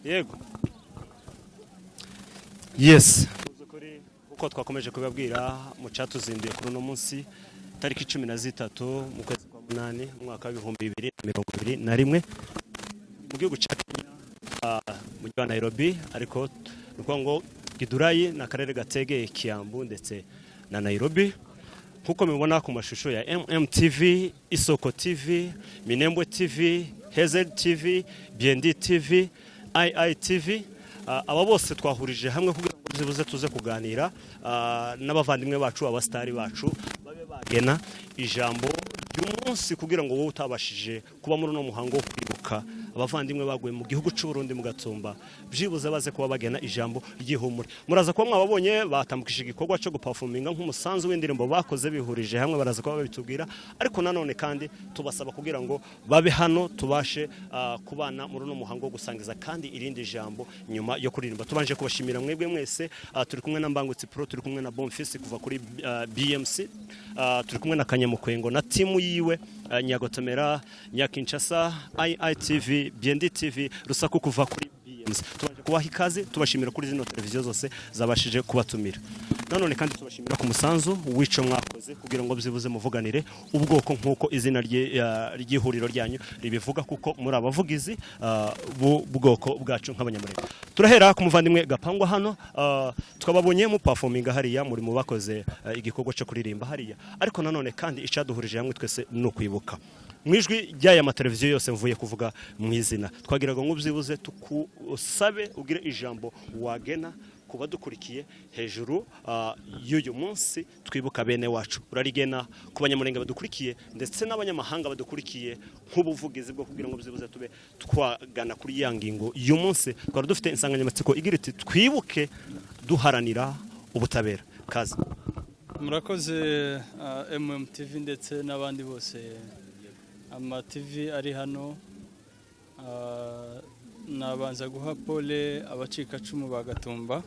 Yego. Yes. Uko twakomeje kubabwira mu cyatuzinduye kuri no munsi tariki 13 mu kwezi kwa 8 mwaka wa 2021 mu gihugu cya Kenya mu gihugu Nairobi ariko nuko ngo Gidurayi na karere gategeye Kiambu ndetse na Nairobi nkuko mubona ku mashusho ya MMTV, Isoko TV, Minembwe TV, Hezel TV, BND TV, IITV. Aba bose twahurije hamwe kugira ngo zibuze tuze kuganira n'abavandimwe bacu abastari bacu babe bagena ijambo ry'umunsi kugira ngo wowe utabashije kuba muri no muhango wo kwibuka abavandimwe baguye mu gihugu cy'u Burundi mugatumba byibuze baze kuba bagena ijambo ry'ihumure. Muraza kuba mwababonye batambukije igikorwa cyo guperforminga nk'umusanzu w'indirimbo bakoze bihurije hamwe baraza kuba babitubwira ariko nanone kandi tubasaba kugira ngo babe hano tubashe kubana muri no muhango wo gusangiza kandi irindi jambo nyuma yo kuririmba. Tubanje kubashimira mwebwe mwese turi kumwe na Mbangutsi Pro, turi kumwe na Bonfils kuva kuri BMC, turi kumwe na Kanyamukwengo na timu yiwe NYAGOTOMERA, NYAKINSHASA, IITV, BND TV, Rusaku kuva kuri BMC. Tubanje kubaha ikaze tubashimira kuri zino televiziyo zose zabashije kubatumira. Nanone kandi tubashimira ku musanzu wico mwakoze kugira ngo byibuze muvuganire ubwoko nkuko izina ry'ihuriro ryanyu ribivuga kuko muri abavugizi bwoko bwacu nk'abanyamurenge. Turahera ku muvandimwe Gapangwa hano twababonye mu performinga hariya muri mu bakoze igikorwa cyo kuririmba hariya ariko nanone kandi icaduhurije hamwe twese no kwibuka mwijwi ry'aya mateleviziyo yose mvuye kuvuga mu izina twagiraga ngo byibuze tukusabe ugire ijambo wagena kuba dukurikiye hejuru y'uyu munsi twibuka bene wacu urarigena ku banyamurenge badukurikiye ndetse n'abanyamahanga badukurikiye nk'ubuvugizi bwo kugira ngo byibuze tube twagana kuri ya ngingo uyu munsi twari dufite insanganyamatsiko igira iti twibuke duharanira ubutabera. Kazi murakoze MMTV ndetse n'abandi bose ama TV ari hano. Nabanza guha pole abacikacumu bagatumba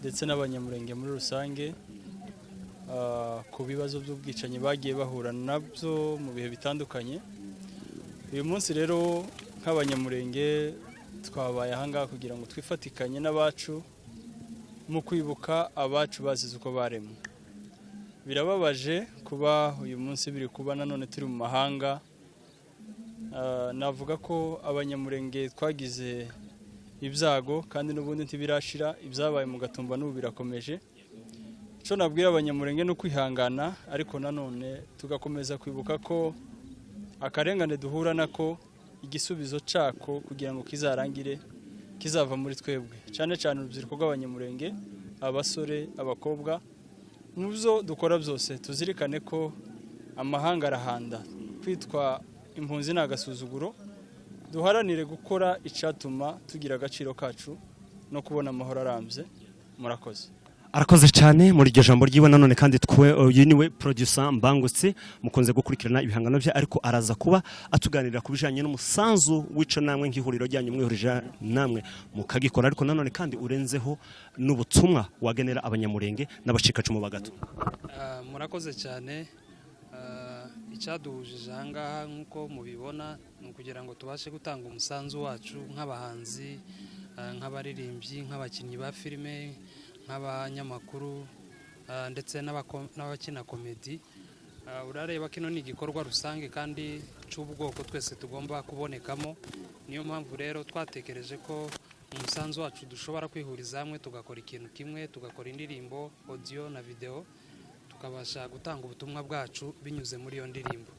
ndetse n'abanyamurenge muri rusange ku bibazo by'ubwicanyi bagiye bahura nabyo mu bihe bitandukanye. Uyu munsi rero nk'abanyamurenge twabaye ahangaha kugira ngo twifatikanye n'abacu mu kwibuka abacu bazize uko baremwe. Birababaje kuba uyu munsi biri kuba nanone turi mu mahanga. Navuga ko abanyamurenge twagize ibyago kandi n'ubundi ntibirashira ibyabaye mu gatumba n'ubu birakomeje. Cyo nabwira abanyamurenge no kwihangana ariko nanone tugakomeza kwibuka ko akarengane duhura nako igisubizo cako kugira ngo kizarangire kizava muri twebwe cyane cyane urubyiruko rw'abanyamurenge, abasore, abakobwa. Nubwo dukora byose tuzirikane ko amahanga arahanda kwitwa impunzi n'agasuzuguro. Duharanire gukora icatuma tugira agaciro kacu no kubona amahoro arambye. Murakoze. Arakoze cyane muri iryo jambo ryiwe. Nanone kandi uyu niwe producer Mbangutsi mukunze gukurikirana ibihangano bye ariko araza kuba atuganirira ku bijanye n'umusanzu wico namwe nk'ihuriro ryanyu mwihurije namwe mukagikora ariko nanone kandi urenzeho n'ubutumwa wagenera abanyamurenge n'abacikacumu bagato. Murakoze cyane. Icyaduhuje ahangaha nk'uko mubibona ni ukugira ngo tubashe gutanga umusanzu wacu nk'abahanzi, nk'abaririmbyi, nk'abakinnyi ba filime, nk'abanyamakuru ndetse n'abakina komedi. Urareba kino ni igikorwa rusange kandi cy'ubwoko twese tugomba kubonekamo. Niyo mpamvu rero twatekereje ko umusanzu wacu dushobora kwihuriza hamwe tugakora ikintu kimwe, tugakora indirimbo, audio na video, tukabasha gutanga ubutumwa bwacu binyuze muri iyo ndirimbo.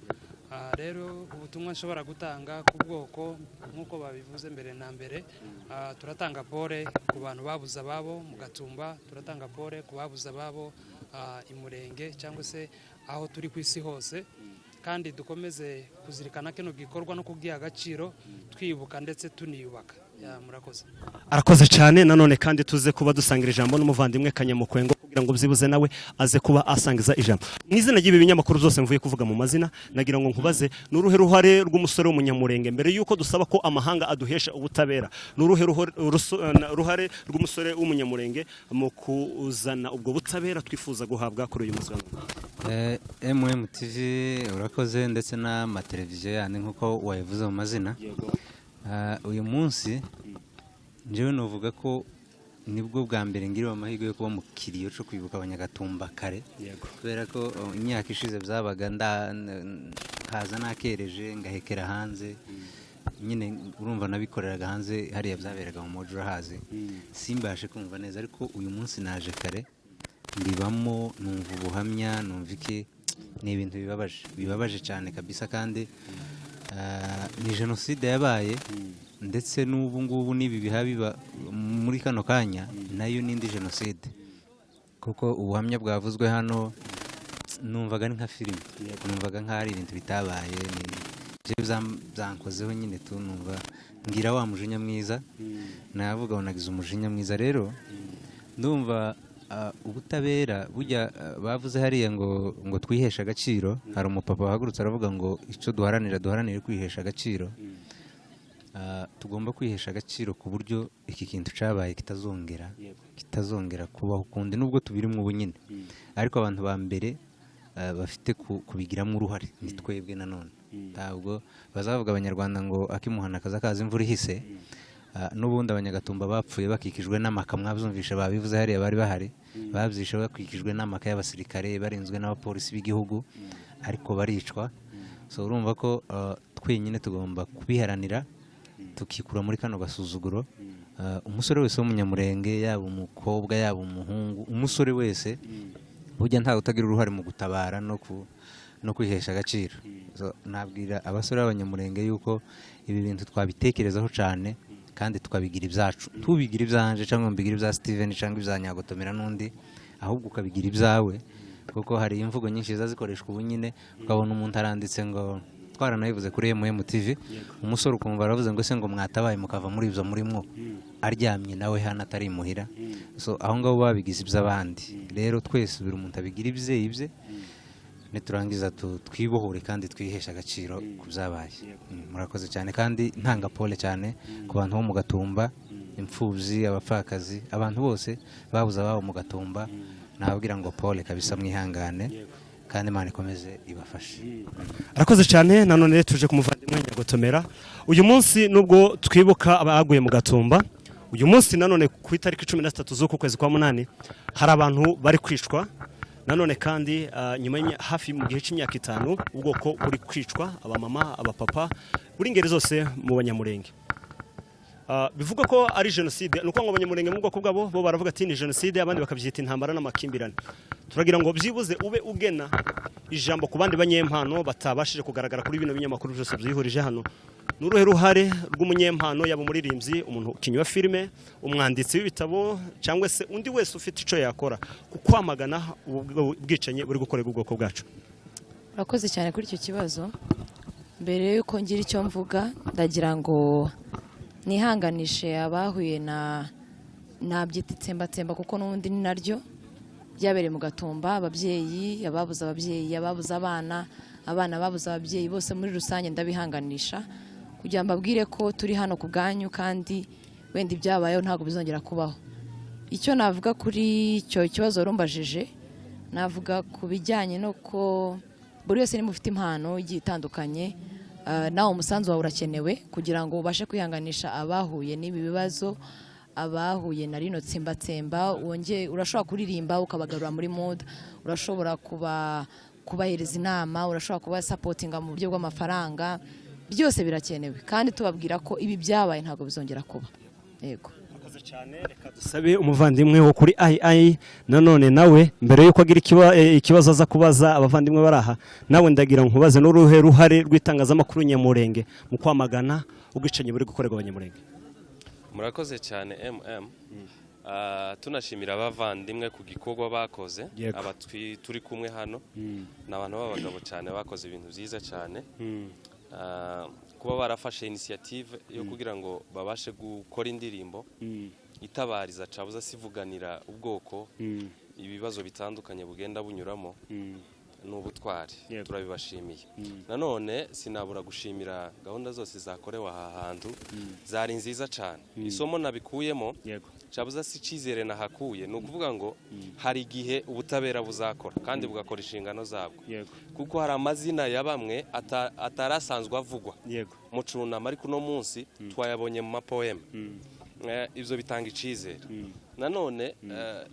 Rero ubutumwa nshobora gutanga ku bwoko nk'uko babivuze mbere na mbere, turatanga pole ku bantu babuze ababo mu gatumba, turatanga pole ku babuze ababo imurenge cyangwa se aho turi ku isi hose, kandi dukomeze kuzirikana kino gikorwa no kugiha agaciro twibuka ndetse tuniyubaka. Murakoze. Arakoze cyane. Nanone kandi tuze kuba dusangira ijambo n'umuvandimwe Kanyamukwengo kugira ngo byibuze nawe aze kuba asangiza ijambo. Mwizina ry'ibi binyamakuru byose mvuye kuvuga mu mazina nagira ngo nkubaze n'uruhe ruhare rw'umusore w'umunyamurenge mbere yuko dusaba ko amahanga aduhesha ubutabera, n'uruhe ruhare rw'umusore w'umunyamurenge mu kuzana ubwo butabera twifuza guhabwa kuri uyu munsi. MMTV urakoze ndetse n'amateleviziyo yandi nkuko wayivuze mu mazina. Uyu munsi njyewe novuga ko nibwo bwa mbere ngiriwe amahirwe yo kuba mu kiriyo cyo kwibuka abanyagatumba kare kubera ko imyaka ishize byabaga haza nakereje ngahekera hanze nyine urumva nabikoreraga hanze hariya byaberaga mu mojo urahazi simbashe kumva neza ariko uyu munsi naje kare ndibamo numva ubuhamya numva iki ni ibintu bibabaje cyane kabisa kandi ni jenoside yabaye ndetse n'ubu ngubu n'ibi biba muri kano kanya nayo n'indi jenoside kuko ubuhamya bwavuzwe hano numvaga ari nka filime numvaga nk'ari ibintu bitabaye byankozeho nyine numva ngira wa mujinya mwiza navuga ngo nagize umujinya mwiza rero ndumva ubutabera bujya bavuze hariya ngo twihesha agaciro hari umupapa wahagurutse aravuga ngo icyo duharanire kwihesha agaciro tugomba kwihesha agaciro ku buryo iki kintu cyabaye kitazongera kubaho ukundi nubwo tubirimo ubu nyine ariko abantu ba mbere bafite kubigiramo uruhare ni twebwe nanone ntabwo bazavuga abanyarwanda ngo akimuhana akaza imvura ihise n'ubundi abanyagatumba bapfuye bakikijwe n'amaka mwabyumvisha babivuze hariya bari bahari babyishe bakikijwe n'amaka y'abasirikare barinzwe n'abapolisi b'igihugu ariko baricwa so urumva ko twenyine tugomba kubiharanira tukikura muri kano gasuzuguro umusore wese w'umunyamurenge yaba umukobwa yaba umuhungu umusore wese burya ntawe utagira uruhare mu gutabara no kwihesha agaciro nabwira abasore b'abanyamurenge yuko ibi bintu twabitekerezaho cyane kandi tukabigira ibyacu tubigira ibyanje cyangwa mbigira ibya Steven cyangwa ibya Nyagotomera n'undi ahubwo ukabigira ibyawe kuko hari imvugo nyinshi zazikoreshwa ubu nyine ukabona umuntu aranditse ngo twaranabivuze kuri MINEMBWE TV umusore ukumva aravuze ngo se ngo mwatabaye mukava muri ibyo murimo aryamye nawe hano atari muhira so aho ngaho babigize iby'abandi rero twese buri umuntu abigira ibye niturangiza twibohore kandi twihesha agaciro ku byabaye murakoze cyane kandi ntanga pole cyane ku bantu bo mu Gatumba imfubyi abapfakazi abantu bose babuze ababo mu Gatumba nababwira ngo pole kabisa mwihangane kandi Imana ikomeze ibafashe arakoze cyane nanone tuje kumuvandimwe Nyagotomera uyu munsi nubwo twibuka abaguye mu Gatumba uyu munsi nanone ku itariki 13 z'uku kwezi kwa munani hari abantu bari kwicwa nanone kandi nyuma hafi mu gihe cy'imyaka 5 ubwoko buri kwicwa abamama abapapa buri ngeri zose mu Banyamulenge bivuga ko ari jenoside nuko ngo Abanyamulenge mu bwoko bwabo bo baravuga ati ni jenoside abandi bakabyita intambara n'amakimbirane turagira ngo byibuze ube ugena ijambo ku bandi banyempano batabashije kugaragara kuri bino binyamakuru byose byihurije hano n'uruhe ruhare rw'umunyempano yaba umuririmbyi umuntu ukinywa filime umwanditsi w'ibitabo cyangwa se undi wese ufite ico yakora kukwamagana ubwicanyi buri gukorerwa ubwoko bwacu urakoze cyane kuri icyo kibazo mbere yuko ngira icyo mvuga ndagira ngo nihanganishe abahuye na byitsembatsemba kuko n'ubundi ni naryo byabereye mu Gatumba ababyeyi ababuze abana babuze ababyeyi bose muri rusange ndabihanganisha kugira mbabwire ko turi hano ku bwanyu kandi wenda ibyabayeho ntabwo bizongera kubaho icyo navuga kuri icyo kibazo rumbajije navuga ku bijyanye no ko buri wese nimufite impano igiye itandukanye nawe umusanzu wawe urakenewe kugira ngo ubashe kwihanganisha abahuye n'ibi bibazo abahuye na rino tsembatsemba urashobora kuririmba ukabagarura muri mood urashobora kubahereza inama urashobora kuba supportinga mu buryo bw'amafaranga byose birakenewe kandi tubabwira ko ibi byabaye ntabwo bizongera kuba yego murakoze cyane reka dusabe umuvandimwe wo kuri II nanone nawe mbere yuko agira ikibazo aza kubaza abavandimwe baraha nawe ndagira nkubaze n'uruhe ruhare rw'itangazamakuru Nyamurenge mu kwamagana ubwicanyi buri gukorerwa Abanyamulenge murakoze cyane tunashimira abavandimwe ku gikorwa bakoze aba turi kumwe hano n'abantu b'abagabo cyane bakoze ibintu byiza cyane kuba barafashe initiative yo kugira ngo babashe gukora indirimbo itabariza cabuza sivuganira ubwoko ibibazo bitandukanye bugenda bunyuramo n'ubutwari turabibashimiye nanone sinabura gushimira gahunda zose zakorewe aha hantu zari nziza cyane isomo nabikuyemo cabuza si cizere nahakuye no kuvuga ngo hari gihe ubutabera buzakora kandi bugakora inshingano zabwo kuko hari amazina ya bamwe atarasanzwe avugwa mu cunama ariko no munsi twayabonye mu mapoema ibyo bitanga icizere nanone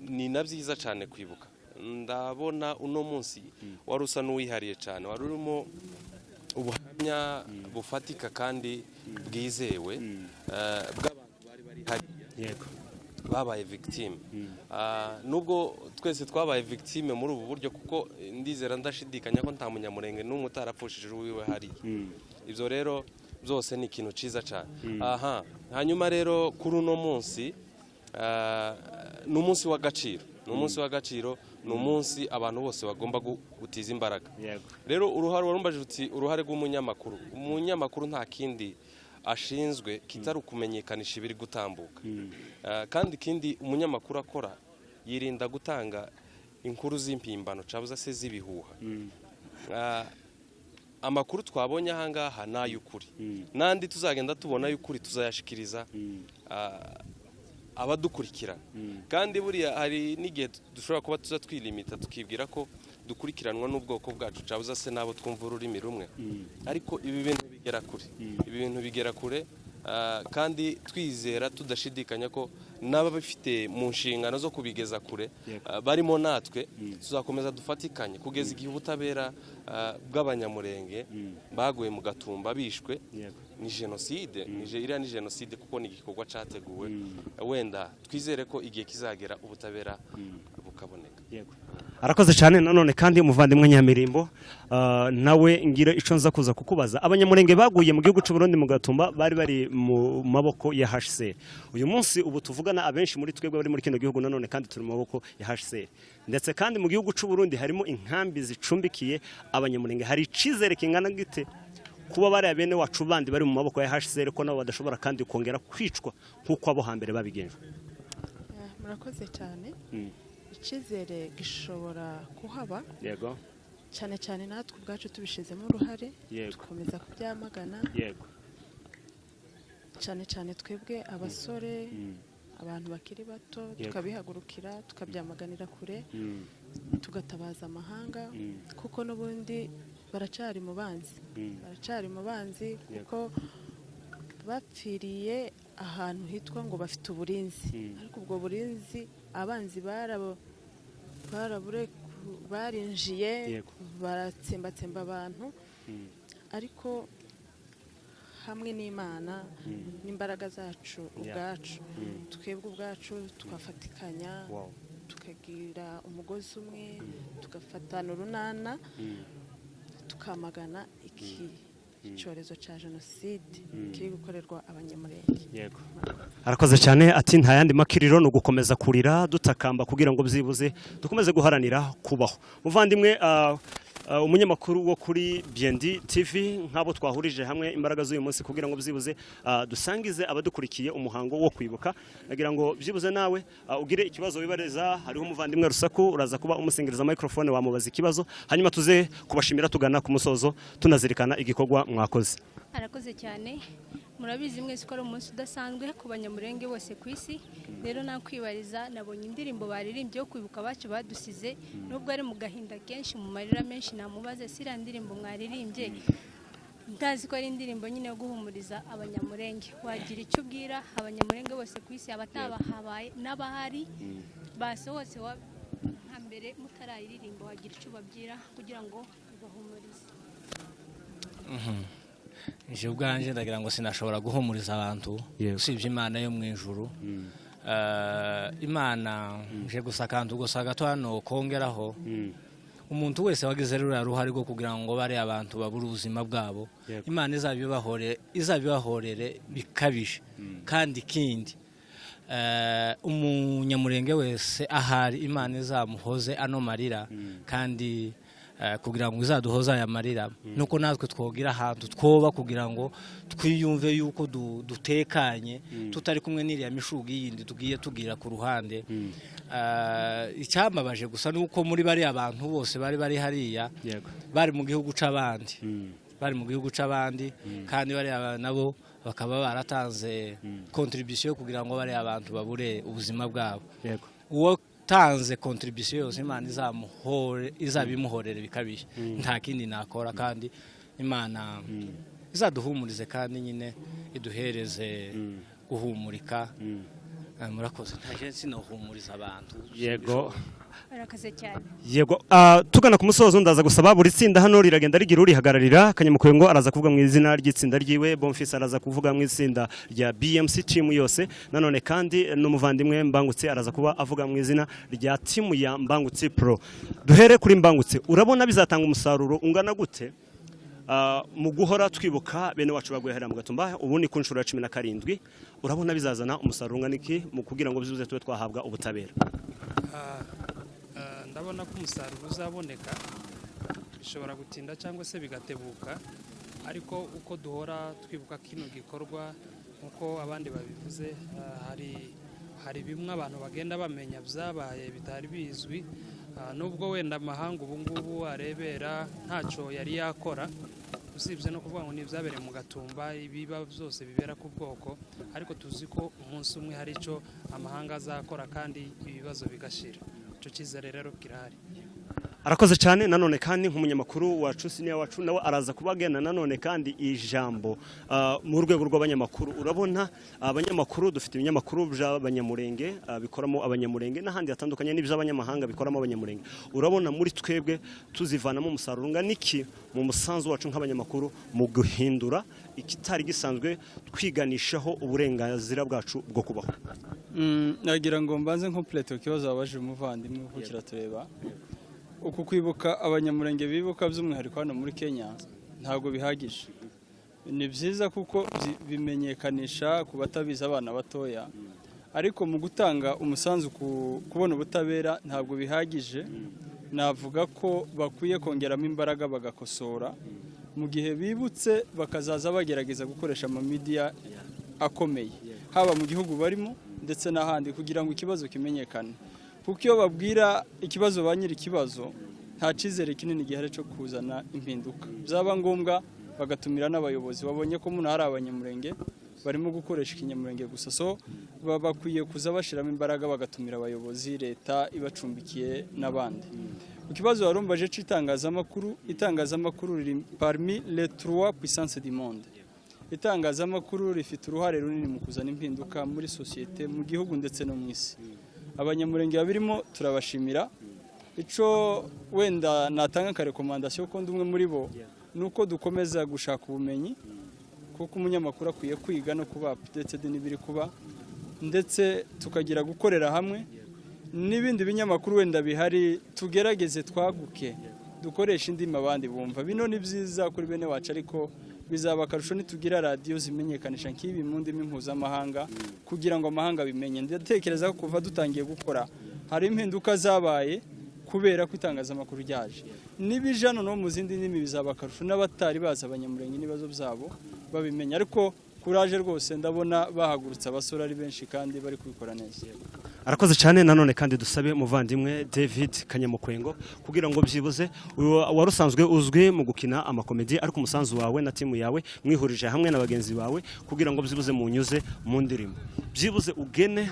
ni na byiza cyane kwibuka ndabona uno munsi wari usa n'uwihariye cyane wari urimo ubuhamya bufatika kandi bwizewe bw'abantu bari bari hariya babaye victime nubwo twese twabaye victime muri ubu buryo kuko ndizera ndashidikanya ko nta munyamurenge n'umwe utarapfushije uwiwe hariya ibyo rero byose ni ikintu cyiza cyane hanyuma rero kuri uno munsi ni umunsi w'agaciro ni umunsi abantu bose bagomba gutiza imbaraga rero warumbaje uti uruhare rw'umunyamakuru nta kindi ashinzwe kitari ukumenyekanisha ibiri gutambuka kandi ikindi umunyamakuru akora yirinda gutanga inkuru z'impimbano cyangwa se z'ibihuha amakuru twabonye ahangaha ni ay'ukuri n'andi tuzagenda tubona y'ukuri tuzayashikiriza abadukurikirana kandi buriya hari n'igihe dushobora kuba tuza twilimita tukibwira ko dukurikiranwa n'ubwoko bwacu cyangwa se n'abo twumva ururimi rumwe ariko ibi bintu bigera kure kandi twizera tudashidikanya ko n'ababifite mu nshingano zo kubigeza kure barimo natwe tuzakomeza dufatikanye kugeza igihe ubutabera bw'abanyamurenge baguye mu gatumba bishwe ni jenoside iriya ni jenoside kuko ni igikorwa cyateguwe wenda twizere ko igihe kizagera ubutabera bukaboneka arakoze cyane nanone kandi umuvandimwe Nyamirimbo nawe ngira icyo nza kuza kukubaza abanyamurenge baguye mu gihugu cy'u Burundi mu gatumba bari bari mu maboko ya HCR uyu munsi ubu tuvugana abenshi muri twebwe bari muri kino gihugu nanone kandi turi mu maboko ya HCR ndetse kandi mu gihugu cy'u Burundi harimo inkambi zicumbikiye abanyamurenge hari icizere kingana gite kuba bari bene wacu bandi bari mu maboko ya HCR ko nabo badashobora kandi kongera kwicwa nk'uko abo hambere babigenje murakoze cyane icyizere gishobora kuhaba cyane cyane natwe ubwacu tubishizemo uruhare dukomeza kubyamagana cyane cyane twebwe abasore abantu bakiri bato tukabihagurukira tukabyamaganira kure tugatabaza amahanga kuko n'ubundi baracari mu banzi kuko bapfiriye ahantu hitwa ngo bafite uburinzi ariko ubwo burinzi abanzi barinjiye baratsembatsemba abantu ariko hamwe n'Imana n'imbaraga zacu ubwacu twebwe ubwacu tugafatikanya tukagira umugozi umwe tugafatana urunana tukamagana icyorezo cya jenoside kiri gukorerwa abanyamurenge arakoze cyane ati nta yandi makiriro no gukomeza kurira dutakamba kugira ngo byibuze dukomeze guharanira kubaho muvandimwe umunyamakuru wo kuri BND TV nk'abo twahurije hamwe imbaraga z'uyu munsi kugira ngo byibuze dusangize abadukurikiye umuhango wo kwibuka nagira ngo byibuze nawe ugire ikibazo wibareza hariho umuvandimwe Rusaku uraza kuba umusingiriza microphone wamubaza ikibazo hanyuma tuze kubashimira tugana ku musozo tunazirikana igikorwa mwakoze arakoze cyane murabizi mwese ko ari umunsi udasanzwe ku banyamurenge bose ku isi rero nakwibariza nabonye indirimbo baririmbye yo kwibuka abacu badusize nubwo ari mu gahinda kenshi mu marira menshi namubaze sira ndirimbo mwaririmbye ndazi ko ari indirimbo nyine yo guhumuriza abanyamurenge wagira icyo ubwira abanyamurenge bose ku isi abatabahabaye n'abahari basohotse nka mbere mutarayiririmba wagira icyo babwira kugira ngo ubahumurize je ubwanje ndagira ngo sinashobora guhumuriza abantu usibye Imana yo mu ijuru Imana je gusa kandi gusa gato hano kongeraho umuntu wese wagize rura ruhari rwo kugira ngo bare abantu babura ubuzima bwabo Imana izabibahorere bikabije kandi kindi umunyamurenge wese ahari Imana izamuhoze ano marira kandi kugira ngo izaduhoza aya marira nuko natwe twogira ahantu twoba kugira ngo twiyumve yuko dutekanye tutari kumwe n'iriya mishugi yindi tugiye tugira ku ruhande icyambabaje gusa nuko muri bari abantu bose bari hariya bari mu gihugu c'abandi kandi bari nabo bakaba baratanze contribution kugira ngo bari abantu babure ubuzima bwabo uwo tanze contribution yose Imana izabimuhorere bikabije nta kindi nakora kandi Imana izaduhumurize kandi nyine iduhereze guhumurika murakoze ntaje sinohumuriza abantu yego barakaze cyane yego tugana ku musozo ndaza gusaba buri tsinda hano riragenda rigira urihagararira Kanyamukwengo araza kuvuga mu izina ry'itsinda ryiwe Bonfils araza kuvuga mu itsinda rya BMC team yose nanone kandi n'umuvandimwe Mbangutsi araza kuba avuga mu izina rya team ya Mbangutsi Pro duhere kuri Mbangutsi urabona bizatanga umusaruro ungana gute mu guhora twibuka bene wacu baguye hariya mu Gatumba ubu ni kunshuro ya 17 urabona bizazana umusaruro ungana iki mu kugira ngo bizuze tube twahabwa ubutabera ndabona ko umusaruro uzaboneka bishobora gutinda cyangwa se bigatebuka ariko uko duhora twibuka kino gikorwa nkuko abandi babivuze hari bimwe abantu bagenda bamenya byabaye bitari bizwi nubwo wenda amahanga ubu ngubu arebera ntacyo yari yakora usibye no kuvuga ngo n'ibyabereye mu Gatumba ibiba byose bibera ku bwoko ariko tuzi ko umunsi umwe hari icyo amahanga azakora kandi ibibazo bigashira icyo cyizere rero kirahari arakoze cyane nanone kandi nk'umunyamakuru wacu siniya wacu nawe araza kubagena nanone kandi ijambo mu rwego rw'abanyamakuru urabona abanyamakuru dufite ibinyamakuru by'Abanyamulenge bikoramo Abanyamulenge n'ahandi hatandukanye n'iby'abanyamahanga bikoramo Abanyamulenge urabona muri twebwe tuzivanamo umusaruro nganiki mu musanzu wacu nk'abanyamakuru mu guhindura ikitari gisanzwe twiganishaho uburenganzira bwacu bwo kubaho nagira ngo mbanze complete ikibazo wabaje umuvandimwe uko kiratureba uku kwibuka Abanyamulenge bibuka by'umwihariko hano muri Kenya ntabwo bihagije ni byiza kuko bimenyekanisha ku batabizi abana batoya ariko mu gutanga umusanzu kubona ubutabera ntabwo bihagije navuga ko bakwiye kongeramo imbaraga bagakosora mu gihe bibutse bakazaza bagerageza gukoresha media akomeye haba mu gihugu barimo ndetse n'ahandi kugira ngo ikibazo kimenyekane kuko iyo babwira ikibazo ba nyiri ikibazo nta cyizere kinini gihari cyo kuzana impinduka byaba ngombwa bagatumira n'abayobozi babonye ko muno hari Abanyamulenge barimo gukoresha ikinyamulenge gusa so bakwiye kuza bashiramo imbaraga bagatumira abayobozi leta ibacumbikiye n'abandi ikibazo warumbaje itangazamakuru riri parmi les 3 puissances du monde itangazamakuru rifite uruhare runini mu kuzana impinduka muri societe mu gihugu ndetse no mu isi Abanyamulenge babirimo turabashimira ico wenda natanga ka recommandation ko ndumwe muri bo nuko dukomeza gushaka ubumenyi kuko umunyamakuru akwiye kwiga no kuba updated n'ibiri kuba ndetse tukagira gukorera hamwe n'ibindi binyamakuru wenda bihari tugerageze twaguke dukoresha indimi abandi bumva bino ni byiza kuri bene wacu ariko bizaba akarusho nitugira radio zimenyekanisha nk'ibi mu ndimi mpuzamahanga kugira ngo amahanga bimenye ndatekereza ko kuva dutangiye gukora hari impinduka zabaye kubera ko itangazamakuru ryaje n'ibijano no mu zindi ndimi bizaba akarusho n'abatari baza Abanyamulenge n'ibibazo byabo babimenya ariko kuraje rwose ndabona bahagurutse abasore ari benshi kandi bari kubikora neza arakoze cyane nanone kandi dusabe muvandimwe David Kanyamukwengo kugira ngo byibuze warusanzwe uzwi mu gukina amakomedi ariko umusanzu wawe na timu yawe mwihurije hamwe na bagenzi bawe kugira ngo byibuze munyuze mu ndirimbo byibuze ugene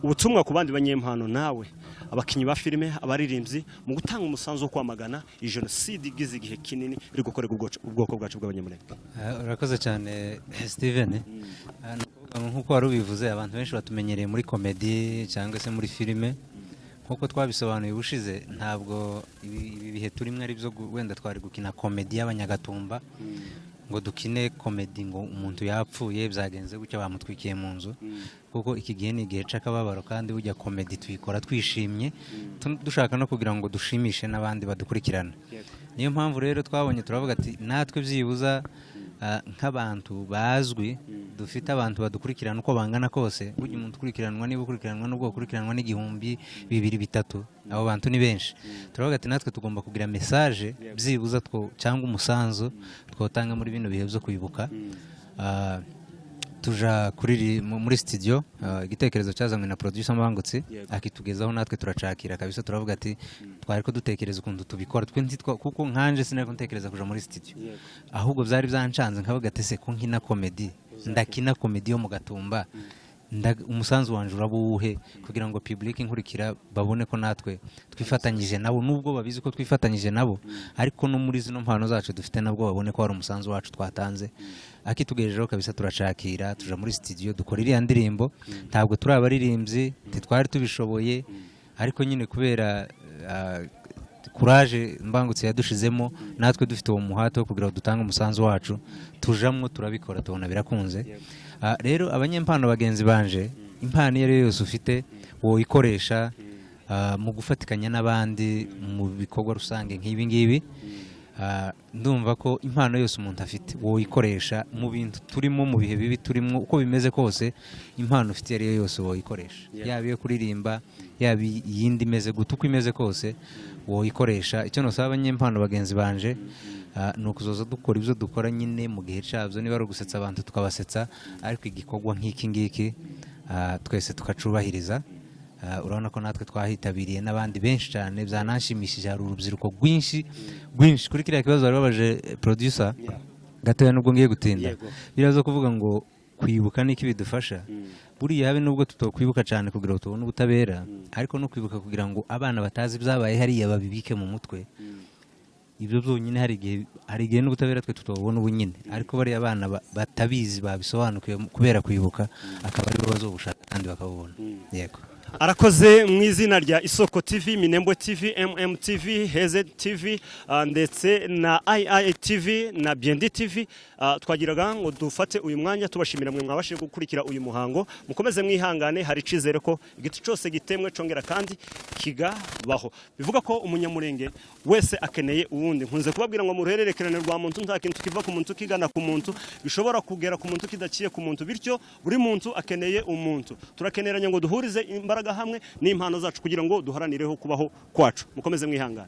ubutumwa ku bandi banyempano nawe abakinyi ba filime abaririmbyi mu gutanga umusanzu wo kwamagana jenoside igize igihe kinini iri gukorerwa ubwoko bwacu bw'Abanyamulenge urakoze cyane Steven nkuko wari ubivuze abantu benshi batumenyereye muri komedi cyangwa se muri filime nkuko twabisobanuye ubushize ntabwo ibi bihe turimo ari byo wenda twari gukina komedi y'Abanyagatumba ngo dukine komedi ngo umuntu yapfuye byagenze gutya bamutwikiye mu nzu kuko iki gihe ni igihe c'akababaro kandi bujya komedi tuyikora twishimye dushaka no kugira ngo dushimishe n'abandi badukurikirana niyo mpamvu rero twabonye turavuga ati natwe byibuza nk'abantu bazwi dufite abantu badukurikirana uko bangana kose burya umuntu ukurikiranwa niba ukurikiranwa n'ubwo ukurikiranwa n'igihumbi 2 3 abo bantu ni benshi turavuga ati natwe tugomba kugira message byibuza cyangwa umusanzu twotanga muri bino bihe byo kwibuka tuja muri studio igitekerezo cyazanywe na producer Mbangutsi akitugezaho natwe turacakira kabisa turavuga ati twari ko dutekereza ukuntu tubikora kuko nkanje sinari kuntekereza kuja muri studio ahubwo byari byancanze nkavuga ati se ko nkina comedy ndakina comedy yo mu Gatumba umusanzu wanje urabuhe kugira ngo public inkurikira babone ko natwe twifatanyije nabo, nubwo babizi ko twifatanyije nabo, ariko no muri zino mpano zacu dufite nabwo babone ko ari umusanzu wacu twatanze. Akitugejejeho kabisa turacakira, tuja muri studio dukora iriya ndirimbo. Ntabwo turi abaririmbyi, twari tubishoboye, ariko nyine kubera courage mbangutse yadushizemo, natwe dufite uwo muhato wo kugira ngo dutange umusanzu wacu, tujamwo turabikora, tubona birakunze. Rero abanyempano bagenzi banje, impano iyo yose ufite wo ikoresha mu gufatikanya n'abandi mu bikorwa rusange nk'ibi ngibi. Ndumva ko impano yose umuntu afite wo ikoresha mu bintu turimo, mu bihe bibi turimo, uko bimeze kose impano ufite ari yose wo ikoresha, yaba iyo kuririmba, yaba yindi imeze gutu uko imeze kose wo ikoresha. Icyo nosaba abanyempano bagenzi banje ni ukuzoza dukora ibyo dukora nyine mu gihe cyabyo, niba ari ugusetsa abantu tukabasetsa, ariko igikorwa nk'iki ngiki twese tukacubahiriza. Urabona ko natwe twahitabiriye n'abandi benshi cyane, byananshimishije. Hari urubyiruko rwinshi kuri kiriya kibazo bari babaje producer gatoya, nubwo ngiye gutinda, biraza kuvuga ngo kwibuka niki bidufasha. Buriya habe nubwo tutokwibuka cyane kugira ngo tubone ubutabera, ariko no kwibuka kugira ngo abana batazi byabaye hariya babibike mu mutwe. Ibyo byonyine hari igihe n'ubutabera twe tutobona ubu nyine, ariko bariya abana batabizi babisobanukiwe kubera kwibuka, akaba ari bo bazobushaka kandi bakabubona. Yego. Arakoze mu izina rya Isoko TV, Minembwe TV, TV, Heze TV ndetse na TV na Byendi TV. Twagiraga ngo dufate uyu mwanya tubashimira mwe mwabashije gukurikira uyu muhango. Mukomeze mwihangane, hari icizere ko igiti cyose gitemwe congera kandi kigabaho. Bivuga ko umunyamurenge wese akeneye uwundi. Nkunze kubabwira ngo muruhererekerane rwa muntu nta kintu kiva ku muntu kigana ku muntu, bishobora kugera ku muntu kidaciye ku muntu, bityo buri muntu akeneye umuntu. Turakeneranye ngo duhurize imbaraga hamwe n'impano zacu kugira ngo duharanireho kubaho kwacu. Mukomeze mwihangane.